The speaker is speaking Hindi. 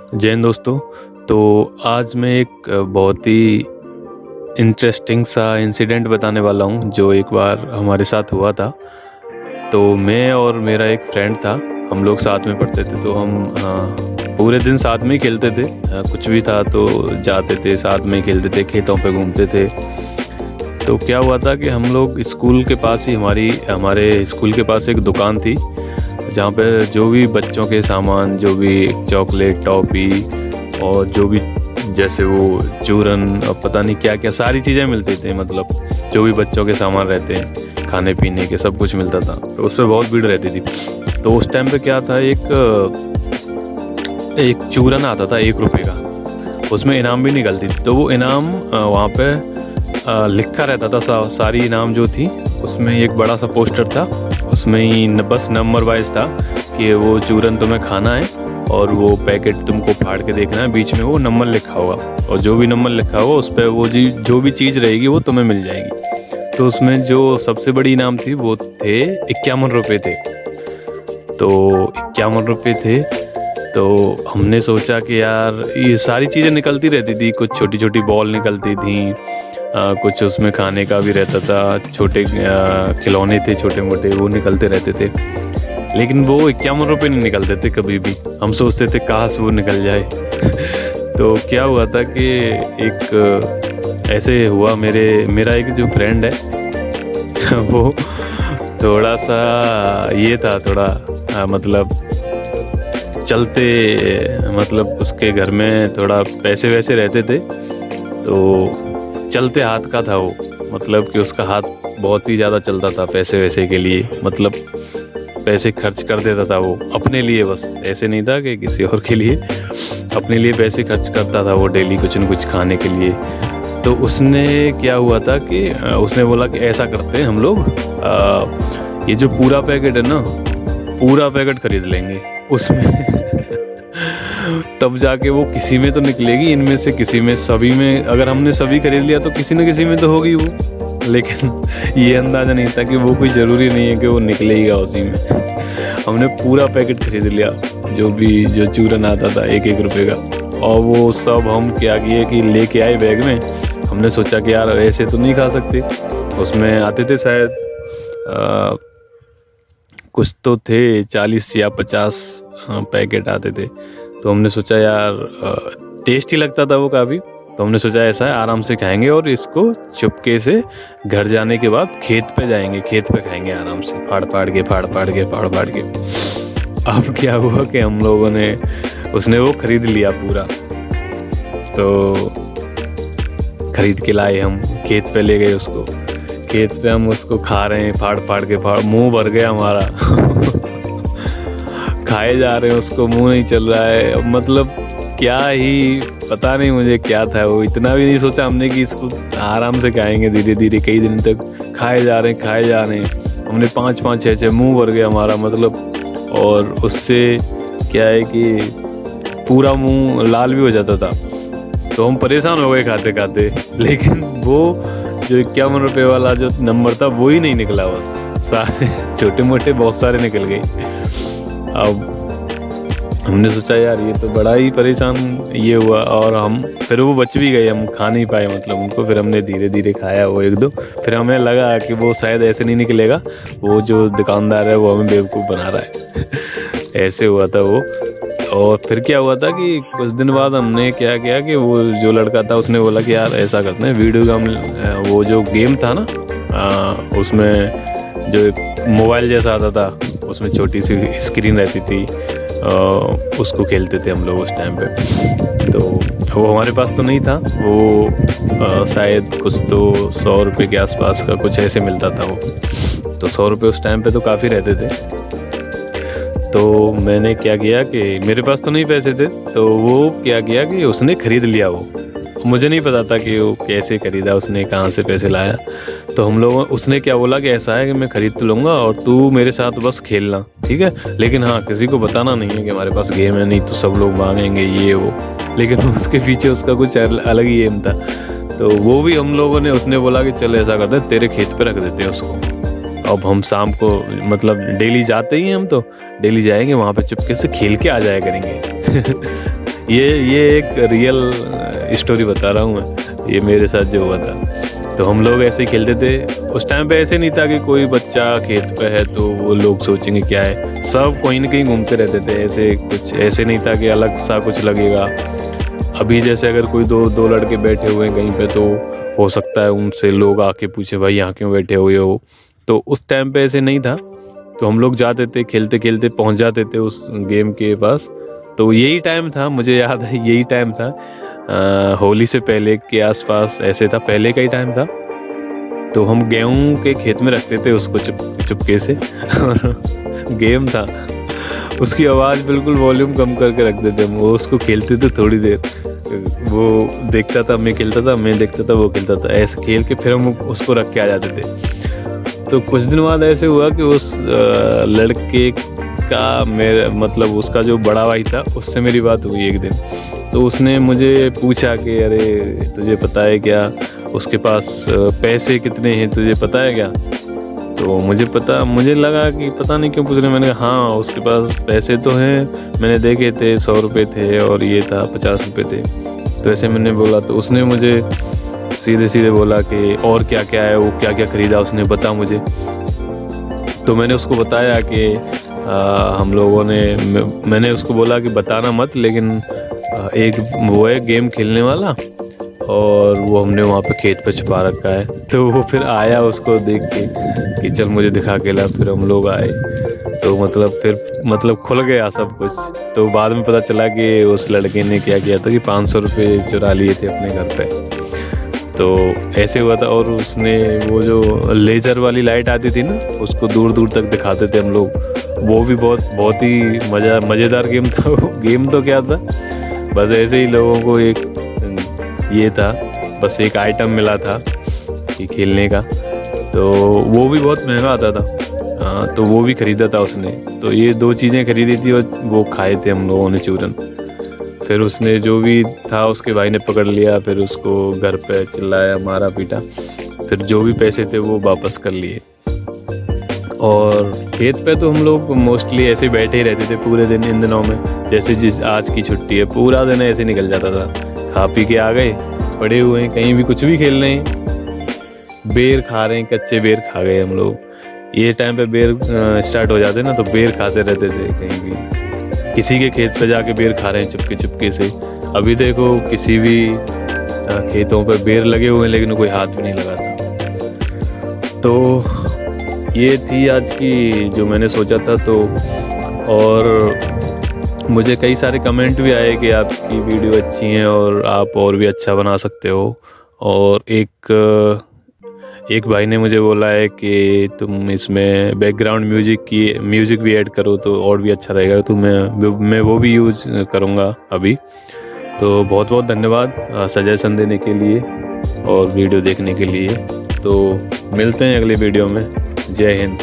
जय हिंद दोस्तों। तो आज मैं एक बहुत ही इंटरेस्टिंग सा इंसिडेंट बताने वाला हूँ जो एक बार हमारे साथ हुआ था। तो मैं और मेरा एक फ्रेंड था, हम लोग साथ में पढ़ते थे। तो हम पूरे दिन साथ में ही खेलते थे। कुछ भी था तो जाते थे, साथ में ही खेलते थे, खेतों पे घूमते थे। तो क्या हुआ था कि हम लोग स्कूल के पास ही हमारे स्कूल के पास एक दुकान थी जहाँ पे जो भी बच्चों के सामान, जो भी चॉकलेट, टॉफ़ी और जो भी जैसे वो चूरन और पता नहीं क्या क्या सारी चीज़ें मिलती थी। मतलब जो भी बच्चों के सामान रहते हैं, खाने पीने के, सब कुछ मिलता था। तो उस पर बहुत भीड़ रहती थी। तो उस टाइम पे क्या था, एक चूरन आता था 1 रुपये का, उसमें इनाम भी निकलती थी। तो वो इनाम वहाँ पे लिखा रहता था। सारी इनाम जो थी उसमें एक बड़ा सा पोस्टर था, उसमें ही बस नंबर वाइज था कि वो चूरन तुम्हें खाना है और वो पैकेट तुमको फाड़ के देखना है, बीच में वो नंबर लिखा होगा और जो भी नंबर लिखा होगा उस पर वो जो भी चीज़ रहेगी वो तुम्हें मिल जाएगी। तो उसमें जो सबसे बड़ी इनाम थी वो थे 51 रुपये थे। तो 51 रुपये थे। तो हमने सोचा कि यार ये सारी चीज़ें निकलती रहती थी, कुछ छोटी छोटी बॉल निकलती थी, कुछ उसमें खाने का भी रहता था, छोटे खिलौने थे छोटे मोटे, वो निकलते रहते थे। लेकिन वो 51 रुपये नहीं निकलते थे कभी भी। हम सोचते थे काश वो निकल जाए। तो क्या हुआ था कि एक ऐसे हुआ, मेरा एक जो फ्रेंड है वो थोड़ा सा ये था, थोड़ा मतलब चलते, मतलब उसके घर में थोड़ा पैसे वैसे रहते थे। तो चलते हाथ का था वो, मतलब कि उसका हाथ बहुत ही ज़्यादा चलता था पैसे वैसे के लिए। मतलब पैसे खर्च कर देता था वो अपने लिए, बस ऐसे नहीं था कि किसी और के लिए, अपने लिए पैसे खर्च करता था वो डेली कुछ न कुछ खाने के लिए। तो उसने क्या हुआ था कि उसने बोला कि ऐसा करते हैं हम लोग, ये जो पूरा पैकेट है ना, पूरा पैकेट खरीद लेंगे उसमें तब जाके वो किसी में तो निकलेगी, इनमें से किसी में, सभी में। अगर हमने सभी खरीद लिया तो किसी न किसी में तो होगी वो। लेकिन ये अंदाज़ा नहीं था कि वो कोई ज़रूरी नहीं है कि वो निकलेगा उसी में। हमने पूरा पैकेट खरीद लिया, जो चूरन आता था 1-1 रुपये का। और वो सब हम क्या किए कि लेके आए बैग में। हमने सोचा कि यार ऐसे तो नहीं खा सकते। उसमें आते थे शायद कुछ तो थे 40 या 50 पैकेट आते थे। तो हमने सोचा यार टेस्टी लगता था वो काफ़ी। तो हमने सोचा ऐसा है, आराम से खाएंगे और इसको चुपके से घर जाने के बाद खेत पे जाएंगे, खेत पे खाएंगे आराम से, फाड़ फाड़ के। अब क्या हुआ कि हम लोगों ने, उसने वो खरीद लिया पूरा। तो खरीद के लाए, हम खेत पे ले गए उसको। खेत पे हम उसको खा रहे हैं, फाड़ के, मुंह भर गया हमारा खाए जा रहे हैं उसको, मुंह नहीं चल रहा है। मतलब क्या ही पता नहीं मुझे क्या था वो, इतना भी नहीं सोचा हमने कि इसको आराम से खाएंगे धीरे धीरे। कई दिन तक खाए जा रहे हैं। हमने 5-5, 6-6, मुंह भर गया हमारा मतलब। और उससे क्या है कि पूरा मुंह लाल भी हो जाता था। तो हम परेशान हो गए खाते खाते। लेकिन वो जो 51 रुपये वाला जो नंबर था वो ही नहीं निकला, बस सारे छोटे मोटे बहुत सारे निकल गए। अब हमने सोचा यार ये तो बड़ा ही परेशान ये हुआ। और हम फिर वो बच भी गए, हम खा नहीं पाए मतलब उनको। फिर हमने धीरे धीरे खाया वो 1-2। फिर हमें लगा कि वो शायद ऐसे नहीं निकलेगा, वो जो दुकानदार है वो हमें बेवकूफ़ बना रहा है ऐसे हुआ था वो। और फिर क्या हुआ था कि कुछ दिन बाद हमने क्या किया कि वो जो लड़का था उसने बोला कि यार ऐसा करते हैं, वीडियो गेम, वो जो गेम था ना, उसमें जो एक मोबाइल जैसा आता था, उसमें छोटी सी स्क्रीन रहती थी, उसको खेलते थे हम लोग उस टाइम पे। तो वो हमारे पास तो नहीं था, वो शायद कुछ तो 100 रुपये के आसपास का कुछ ऐसे मिलता था वो। तो 100 रुपये उस टाइम पे तो काफ़ी रहते थे। तो मैंने क्या किया कि मेरे पास तो नहीं पैसे थे, तो वो क्या किया कि उसने ख़रीद लिया वो। मुझे नहीं पता था कि वो कैसे ख़रीदा, उसने कहाँ से पैसे लाया। तो हम लोग, उसने क्या बोला कि ऐसा है कि मैं ख़रीद तो लूँगा और तू मेरे साथ बस खेलना, ठीक है, लेकिन हाँ किसी को बताना नहीं है कि हमारे पास गेम है, नहीं तो सब लोग मांगेंगे ये वो। लेकिन उसके पीछे उसका कुछ अलग ही एम था। तो वो भी हम लोगों ने, उसने बोला कि चल ऐसा करते हैं, तेरे खेत पे रख देते हैं उसको। अब हम शाम को, मतलब डेली जाते ही हैं हम, तो डेली जाएंगे वहाँ पे, चुपके से खेल के आ जाया करेंगे ये एक रियल स्टोरी बता रहा हूँ मैं, ये मेरे साथ जो हुआ था। तो हम लोग ऐसे ही खेलते थे। उस टाइम पे ऐसे नहीं था कि कोई बच्चा खेत पे है तो वो लोग सोचेंगे क्या है, सब कहीं ना कहीं घूमते रहते थे। ऐसे कुछ ऐसे नहीं था कि अलग सा कुछ लगेगा। अभी जैसे अगर कोई दो लड़के बैठे हुए हैं कहीं पे तो हो सकता है उनसे लोग आके पूछे भाई यहाँ क्यों बैठे हुए हो। तो उस टाइम पे ऐसे नहीं था। तो हम लोग जाते थे, खेलते खेलते पहुंच जाते थे उस गेम के पास। तो यही टाइम था, मुझे याद है यही टाइम था, होली से पहले के आसपास ऐसे था, पहले का ही टाइम था। तो हम गेहूं के खेत में रखते थे उसको चुपके से गेम था, उसकी आवाज़ बिल्कुल वॉल्यूम कम करके रखते थे हम। वो उसको खेलते थे थोड़ी देर, वो देखता था मैं खेलता था, मैं देखता था वो खेलता था, ऐसे खेल के फिर हम उसको रख के आ जाते थे। तो कुछ दिन बाद ऐसे हुआ कि उस लड़के का मेरा मतलब उसका जो बड़ा भाई था उससे मेरी बात हुई एक दिन। तो उसने मुझे पूछा कि अरे तुझे पता है क्या उसके पास पैसे कितने हैं, तुझे पता है क्या? तो मुझे लगा कि पता नहीं क्यों पूछ रहे। मैंने कहा हाँ उसके पास पैसे तो हैं, मैंने देखे थे 100 रुपये थे और ये था 50 रुपये थे। तो ऐसे मैंने बोला तो उसने मुझे सीधे सीधे बोला कि और क्या क्या है, वो क्या क्या खरीदा उसने बता मुझे। तो मैंने उसको बताया कि हम लोगों ने, मैंने उसको बोला कि बताना मत, लेकिन एक वो है गेम खेलने वाला और वो हमने वहाँ पे खेत पे छुपा रखा है। तो वो फिर आया उसको देख के कि चल मुझे दिखा के ला। फिर हम लोग आए तो फिर खुल गया सब कुछ। तो बाद में पता चला कि उस लड़के ने क्या किया था कि 500 रुपये चुरा लिए थे अपने घर पे। तो ऐसे हुआ था। और उसने वो जो लेज़र वाली लाइट आती थी ना उसको दूर दूर तक दिखाते थे हम लोग। वो भी बहुत ही मज़ेदार गेम था। वो गेम तो क्या था, बस ऐसे ही लोगों को एक ये था, बस एक आइटम मिला था कि खेलने का। तो वो भी बहुत महंगा आता था। तो वो भी ख़रीदा था उसने। तो ये 2 चीज़ें खरीदी थी और वो खाए थे हम लोगों ने चूरन। फिर उसने जो भी था उसके भाई ने पकड़ लिया, फिर उसको घर पे चिल्लाया, मारा पीटा। फिर जो भी पैसे थे वो वापस कर लिए। और खेत पे तो हम लोग मोस्टली ऐसे बैठे ही रहते थे पूरे दिन इन दिनों में। जैसे जिस आज की छुट्टी है पूरा दिन ऐसे निकल जाता था, खा पी के आ गए, पड़े हुए हैं कहीं भी कुछ भी खेल रहे हैं, बेर खा रहे हैं, कच्चे बेर खा गए हम लोग। ये टाइम पे बेर स्टार्ट हो जाते ना तो बेर खाते रहते थे, कहीं भी किसी के खेत पे जाके बेर खा रहे हैं चुपके से। अभी देखो किसी भी खेतों पे बेर लगे हुए हैं लेकिन कोई हाथ भी नहीं लगाता। तो ये थी आज की जो मैंने सोचा था। तो और मुझे कई सारे कमेंट भी आए कि आपकी वीडियो अच्छी हैं और आप और भी अच्छा बना सकते हो। और एक भाई ने मुझे बोला है कि तुम इसमें बैकग्राउंड म्यूज़िक भी ऐड करो तो और भी अच्छा रहेगा। तो मैं वो भी यूज़ करूँगा अभी। तो बहुत बहुत धन्यवाद सजेशन देने के लिए और वीडियो देखने के लिए। तो मिलते हैं अगले वीडियो में। जय हिंद।